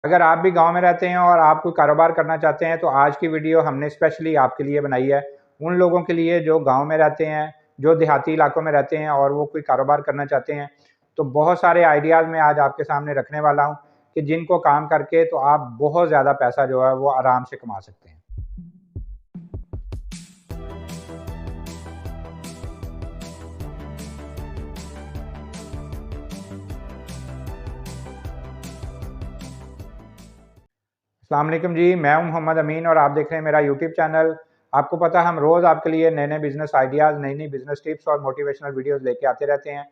अगर आप भी गाँव में रहते हैं और आप कोई कारोबार करना चाहते हैं तो आज की वीडियो हमने स्पेशली आपके लिए बनाई है। उन लोगों के लिए जो गाँव में रहते हैं, जो देहाती इलाकों में रहते हैं और वो कोई कारोबार करना चाहते हैं। तो बहुत सारे आइडियाज़ मैं आज आपके सामने रखने वाला हूँ कि जिनको काम करके तो आप बहुत ज़्यादा पैसा जो है वो आराम से कमा सकते हैं। अस्सलाम वालेकुम जी, मैं हूं मोहम्मद अमीन और आप देख रहे हैं मेरा यूट्यूब चैनल। आपको पता है हम रोज़ आपके लिए नए-नए बिज़नेस आइडियाज़, नई-नई बिज़नेस टिप्स और मोटिवेशनल वीडियोज़ लेके आते रहते हैं।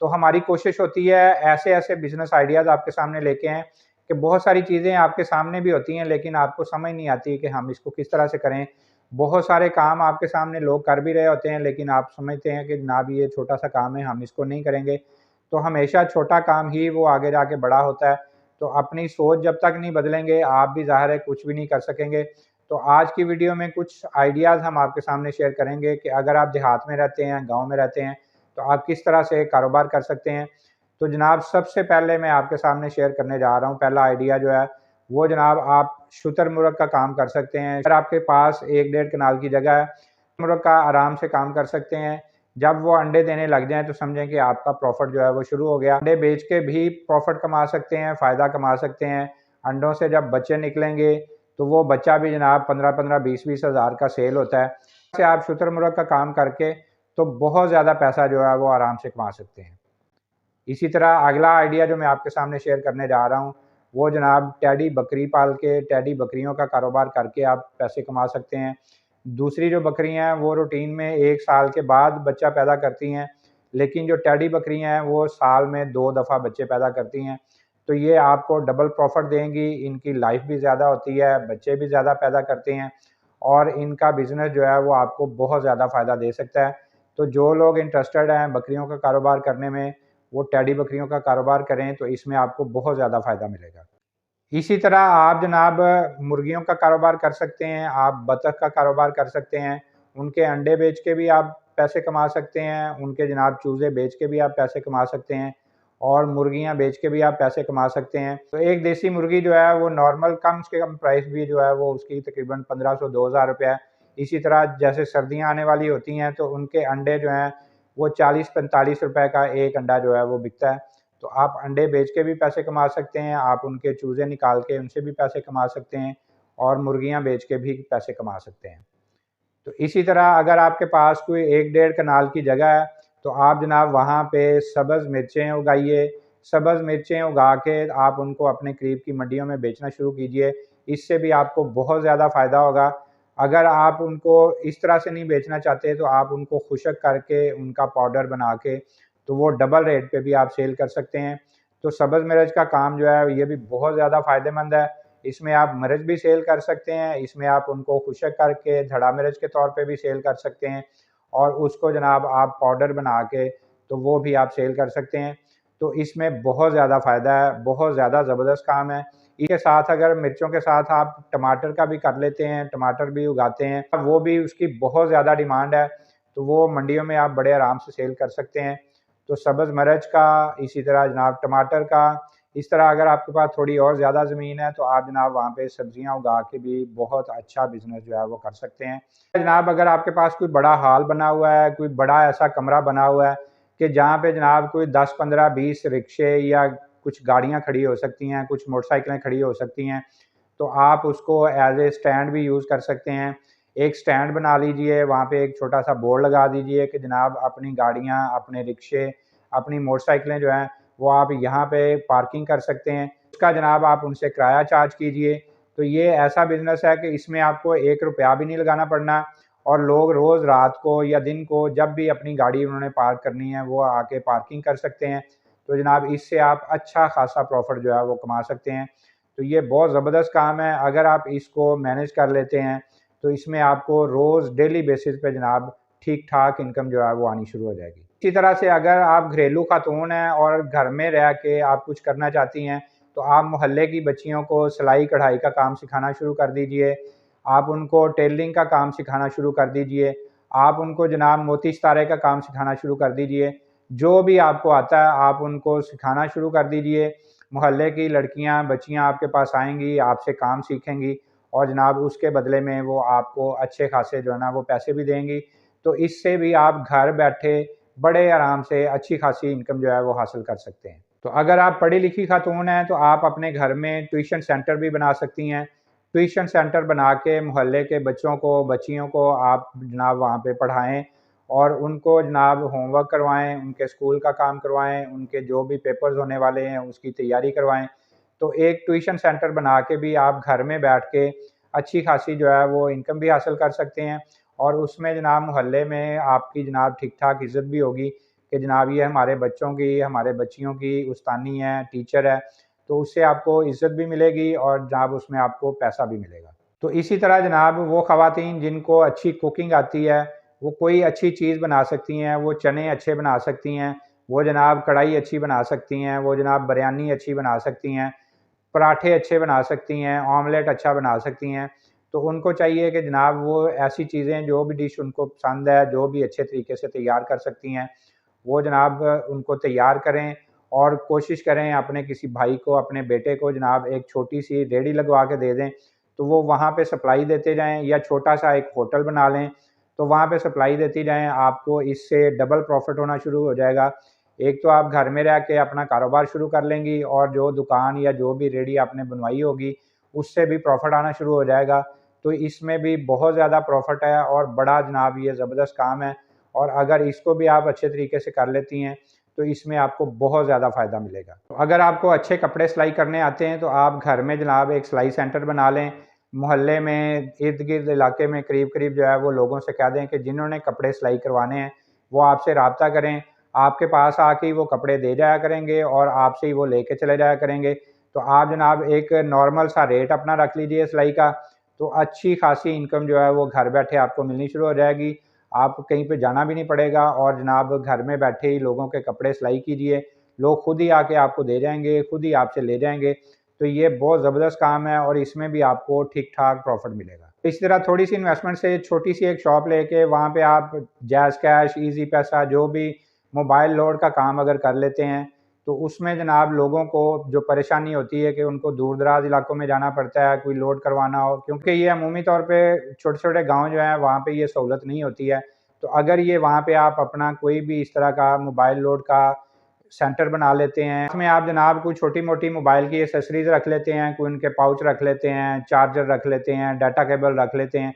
तो हमारी कोशिश होती है ऐसे-ऐसे बिज़नेस आइडियाज़ आपके सामने लेके आएँ कि बहुत सारी चीज़ें आपके सामने भी होती हैं लेकिन आपको समझ नहीं आती कि हम इसको किस तरह से करें। बहुत सारे काम आपके सामने लोग कर भी रहे होते हैं लेकिन आप समझते हैं कि जनाब ये छोटा-सा काम है, हम इसको नहीं करेंगे। तो हमेशा छोटा काम ही वो आगे जाके बड़ा होता है। तो अपनी सोच जब तक नहीं बदलेंगे, आप भी ज़ाहिर है कुछ भी नहीं कर सकेंगे। तो आज की वीडियो में कुछ आइडियाज़ हम आपके सामने शेयर करेंगे कि अगर आप देहात में रहते हैं, गाँव में रहते हैं, तो आप किस तरह से कारोबार कर सकते हैं। तो जनाब सबसे पहले मैं आपके सामने शेयर करने जा रहा हूँ, पहला आइडिया जो है, वो जनाब आप शुतुरमुर्ग का काम कर सकते हैं। अगर आपके पास 1 डेढ़ कनाल की जगह है, मुर्ग का आराम से काम कर सकते हैं। जब वो अंडे देने लग जाएँ तो समझें कि आपका प्रॉफ़िट जो है वो शुरू हो गया। अंडे बेच के भी प्रॉफ़िट कमा सकते हैं, फ़ायदा कमा सकते हैं। अंडों से जब बच्चे निकलेंगे तो वो बच्चा भी जनाब 15-15, 20-20 हज़ार का सेल होता है। से आप शुतुरमुर्ग का काम करके तो बहुत ज़्यादा पैसा जो है वो आराम से कमा सकते हैं। इसी तरह अगला आइडिया जो मैं आपके सामने शेयर करने जा रहा हूँ, वो जनाब टेडी बकरी पाल के टेडी बकरियों का कारोबार करके आप पैसे कमा सकते हैं। दूसरी जो बकरियाँ हैं वो रूटीन में 1 साल के बाद बच्चा पैदा करती हैं, लेकिन जो टेडी बकरियाँ हैं वो साल में 2 दफ़ा बच्चे पैदा करती हैं। तो ये आपको डबल प्रॉफ़िट देंगी, इनकी लाइफ़ भी ज़्यादा होती है, बच्चे भी ज़्यादा पैदा करते हैं और इनका बिज़नेस जो है वो आपको बहुत ज़्यादा फ़ायदा दे सकता है। तो जो लोग इंटरेस्टेड हैं बकरियों का कारोबार करने में, वो टेडी बकरियों का कारोबार करें तो इसमें आपको बहुत ज़्यादा फ़ायदा मिलेगा। इसी तरह आप जनाब मुर्गियों का कारोबार कर सकते हैं, आप बतख का कारोबार कर सकते हैं, उनके अंडे बेच के भी आप पैसे कमा सकते हैं, उनके जनाब चूज़े बेच के भी आप पैसे कमा सकते हैं और मुर्गियाँ बेच के भी आप पैसे कमा सकते हैं। तो एक देसी मुर्गी जो है वो नॉर्मल कम से कम प्राइस भी जो है वो उसकी तकरीबन 1500-2000 रुपये है। इसी तरह जैसे सर्दियाँ आने वाली होती हैं तो उनके अंडे जो हैं वो 40-45 रुपए का एक अंडा जो है वो बिकता है। तो आप अंडे बेच के भी पैसे कमा सकते हैं, आप उनके चूज़े निकाल के उनसे भी पैसे कमा सकते हैं और मुर्गियाँ बेच के भी पैसे कमा सकते हैं। तो इसी तरह अगर आपके पास कोई 1 डेढ़ कनाल की जगह है, तो आप जनाब वहाँ पे सब्ज़ मिर्चें उगाइए। सब्ज़ मिर्चें उगा के आप उनको अपने करीब की मंडियों में बेचना शुरू कीजिए, इससे भी आपको बहुत ज़्यादा फ़ायदा होगा। अगर आप उनको इस तरह से नहीं बेचना चाहते, तो आप उनको खुशक करके, उनका पाउडर बना के, तो वो डबल रेट पे भी आप सेल कर सकते हैं। तो सब्ज़ मिर्च का काम जो है, ये भी बहुत ज़्यादा फ़ायदेमंद है। इसमें आप मिर्च भी सेल कर सकते हैं, इसमें आप उनको खुशक करके धड़ा मिर्च के तौर पे भी सेल कर सकते हैं और उसको जनाब आप पाउडर बना के तो वो भी आप सेल कर सकते हैं। तो इसमें बहुत ज़्यादा फ़ायदा है, बहुत ज़्यादा ज़बरदस्त काम है। इसके साथ अगर मिर्चों के साथ आप टमाटर का भी कर लेते हैं, टमाटर भी उगाते हैं, वो भी उसकी बहुत ज़्यादा डिमांड है, तो वो मंडियों में आप बड़े आराम से सेल कर सकते हैं। तो सब्ज़ मिर्च का, इसी तरह जनाब टमाटर का, इस तरह अगर आपके पास थोड़ी और ज़्यादा ज़मीन है तो आप जनाब वहाँ पे सब्जियाँ उगा के भी बहुत अच्छा बिज़नेस जो है वो कर सकते हैं। जनाब अगर आपके पास कोई बड़ा हॉल बना हुआ है, कोई बड़ा ऐसा कमरा बना हुआ है कि जहाँ पे जनाब कोई 10, 15, 20 रिक्शे या कुछ गाड़ियाँ खड़ी हो सकती हैं, कुछ मोटरसाइकिलें खड़ी हो सकती हैं, तो आप उसको एज़ ए स्टैंड भी यूज़ कर सकते हैं। एक स्टैंड बना लीजिए, वहाँ पे एक छोटा-सा बोर्ड लगा दीजिए कि जनाब अपनी गाड़ियाँ, अपने रिक्शे, अपनी मोटरसाइकिलें जो हैं वो आप यहाँ पे पार्किंग कर सकते हैं। उसका जनाब आप उनसे किराया चार्ज कीजिए। तो ये ऐसा बिज़नेस है कि इसमें आपको 1 रुपया भी नहीं लगाना पड़ना और लोग रोज़ रात को या दिन को जब भी अपनी गाड़ी उन्होंने पार्क करनी है, वो आके पार्किंग कर सकते हैं। तो जनाब इससे आप अच्छा खासा प्रॉफ़िट जो है वो कमा सकते हैं। तो ये बहुत ज़बरदस्त काम है, अगर आप इसको मैनेज कर लेते हैं, तो इसमें आपको रोज़ डेली बेसिस पे जनाब ठीक-ठाक इनकम जो है वो आनी शुरू हो जाएगी। इसी तरह से अगर आप घरेलू खातून हैं और घर में रह के आप कुछ करना चाहती हैं, तो आप मोहल्ले की बच्चियों को सिलाई-कढ़ाई का काम सिखाना शुरू कर दीजिए। आप उनको टेलरिंग का काम सिखाना शुरू कर दीजिए। आप उनको जनाब मोती सितारे का काम सिखाना शुरू कर दीजिए। जो भी आपको आता है, आप उनको सिखाना शुरू कर दीजिए। मोहल्ले की लड़कियां बच्चियां आपके पास आएंगी, आपसे काम सीखेंगी और जनाब उसके बदले में वो आपको अच्छे खासे जो है ना वो पैसे भी देंगी। तो इससे भी आप घर बैठे बड़े आराम से अच्छी खासी इनकम जो है वो हासिल कर सकते हैं। तो अगर आप पढ़ी लिखी खातून हैं तो आप अपने घर में ट्यूशन सेंटर भी बना सकती हैं। ट्यूशन सेंटर बना के मोहल्ले के बच्चों को बच्चियों को आप जनाब वहाँ पे पढ़ाएं और उनको जनाब होमवर्क करवाएं, उनके स्कूल का काम करवाएं, उनके जो भी पेपर्स होने वाले हैं उसकी तैयारी करवाएं। तो एक ट्यूशन सेंटर बना के भी आप घर में बैठ के अच्छी खासी जो है वो इनकम भी हासिल कर सकते हैं और उसमें जनाब मोहल्ले में आपकी जनाब ठीक ठाक इज़्ज़त भी होगी कि जनाब ये हमारे बच्चों की, हमारे बच्चियों की उस्तानी है, टीचर है, तो उससे आपको इज़्ज़त भी मिलेगी और जनाब उसमें आपको पैसा भी मिलेगा। तो इसी तरह जनाब वो ख़वातीन जिनको अच्छी कुकिंग आती है, वो कोई अच्छी चीज़ बना सकती हैं, वो चने अच्छे बना सकती हैं, वो जनाब कढ़ाई अच्छी बना सकती हैं, वो जनाब बिरयानी अच्छी बना सकती हैं, पराठे अच्छे बना सकती हैं, ऑमलेट अच्छा बना सकती हैं। तो उनको चाहिए कि जनाब वो ऐसी चीज़ें जो भी डिश उनको पसंद है, जो भी अच्छे तरीके से तैयार कर सकती हैं, वो जनाब उनको तैयार करें और कोशिश करें अपने किसी भाई को, अपने बेटे को जनाब एक छोटी-सी रेहड़ी लगवा के दे दें, तो वो वहाँ पे सप्लाई देते जाएँ या छोटा-सा एक होटल बना लें, तो वहाँ पे सप्लाई देती जाएँ, आपको इससे डबल प्रॉफ़िट होना शुरू हो जाएगा। एक तो आप घर में रह के अपना कारोबार शुरू कर लेंगी और जो दुकान या जो भी रेहड़ी आपने बनवाई होगी, उससे भी प्रॉफ़िट आना शुरू हो जाएगा। तो इसमें भी बहुत ज़्यादा प्रॉफ़िट है और बड़ा जनाब ये ज़बरदस्त काम है और अगर इसको भी आप अच्छे तरीके से कर लेती हैं, तो इसमें आपको बहुत ज़्यादा फ़ायदा मिलेगा। तो अगर आपको अच्छे कपड़े सिलाई करने आते हैं, तो आप घर में जनाब एक सिलाई सेंटर बना लें। मोहल्ले में, इर्द-गिर्द इलाके में करीब-करीब जो है वो लोगों से कह दें कि जिन्होंने कपड़े सिलाई करवाने हैं, वो आपसे राब्ता करें। आपके पास आके ही वो कपड़े दे जाया करेंगे और आपसे ही वो लेके चले जाया करेंगे। तो आप जनाब एक नॉर्मल सा रेट अपना रख लीजिए सिलाई का, तो अच्छी खासी इनकम जो है वो घर बैठे आपको मिलनी शुरू हो जाएगी। आप कहीं पे जाना भी नहीं पड़ेगा और जनाब घर में बैठे ही लोगों के कपड़े सिलाई कीजिए, लोग खुद ही आके आपको दे जाएँगे, खुद ही आपसे ले जाएँगे। तो ये बहुत ज़बरदस्त काम है और इसमें भी आपको ठीक-ठाक प्रॉफ़िट मिलेगा। इसी तरह थोड़ी-सी इन्वेस्टमेंट से छोटी-सी एक शॉप लेके वहाँ पे आप जैज़ कैश, ईज़ी पैसा जो भी मोबाइल लोड का काम अगर कर लेते हैं, तो उसमें जनाब लोगों को जो परेशानी होती है कि उनको दूर-दराज़ इलाकों में जाना पड़ता है, कोई लोड करवाना हो, क्योंकि ये अमूमी तौर पे छोटे-छोटे गाँव जो हैं, वहाँ पे ये सहूलत नहीं होती है। तो अगर ये वहाँ पे आप अपना कोई भी इस तरह का मोबाइल लोड का सेंटर बना लेते हैं, इसमें आप जनाब कोई छोटी-मोटी मोबाइल की एक्सेसरीज़ रख लेते हैं, कोई उनके पाउच रख लेते हैं, चार्जर रख लेते हैं, डाटा केबल रख लेते हैं।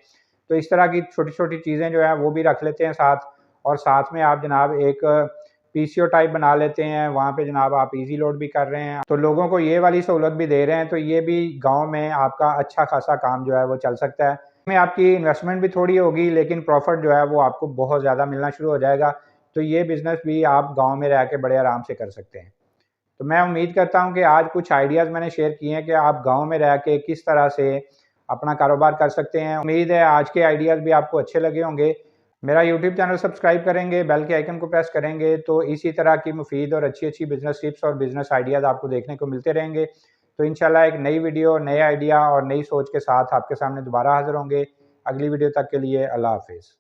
तो इस तरह की छोटी-छोटी चीज़ें जो हैं, वो भी रख लेते हैं साथ और साथ में आप जनाब एक पीसीओ टाइप बना लेते हैं, वहाँ पे जनाब आप ईज़ी लोड भी कर रहे हैं, तो लोगों को ये वाली सहूलत भी दे रहे हैं, तो ये भी गाँव में आपका अच्छा खासा काम जो है वो चल सकता है। इसमें आपकी इन्वेस्टमेंट भी थोड़ी होगी लेकिन प्रॉफ़िट जो है वो आपको बहुत ज़्यादा मिलना शुरू हो जाएगा, तो ये बिज़नेस भी आप गाँव में रह के बड़े आराम से कर सकते हैं। तो मैं उम्मीद करता हूँ कि आज कुछ आइडियाज़ मैंने शेयर किए हैं कि आप गाँव में रह के किस तरह से अपना कारोबार कर सकते हैं। उम्मीद है आज के आइडियाज़ भी आपको अच्छे लगे होंगे। मेरा यूट्यूब चैनल सब्सक्राइब करेंगे, बेल के आइकन को प्रेस करेंगे तो इसी तरह की मुफ़ीद और अच्छी-अच्छी बिज़नेस टिप्स और बिज़नेस आइडियाज़ आपको देखने को मिलते रहेंगे। तो इंशाल्लाह एक नई वीडियो, नए आइडिया और नई सोच के साथ आपके सामने दोबारा हाज़िर होंगे। अगली वीडियो तक के लिए अल्लाह हाफ़िज़।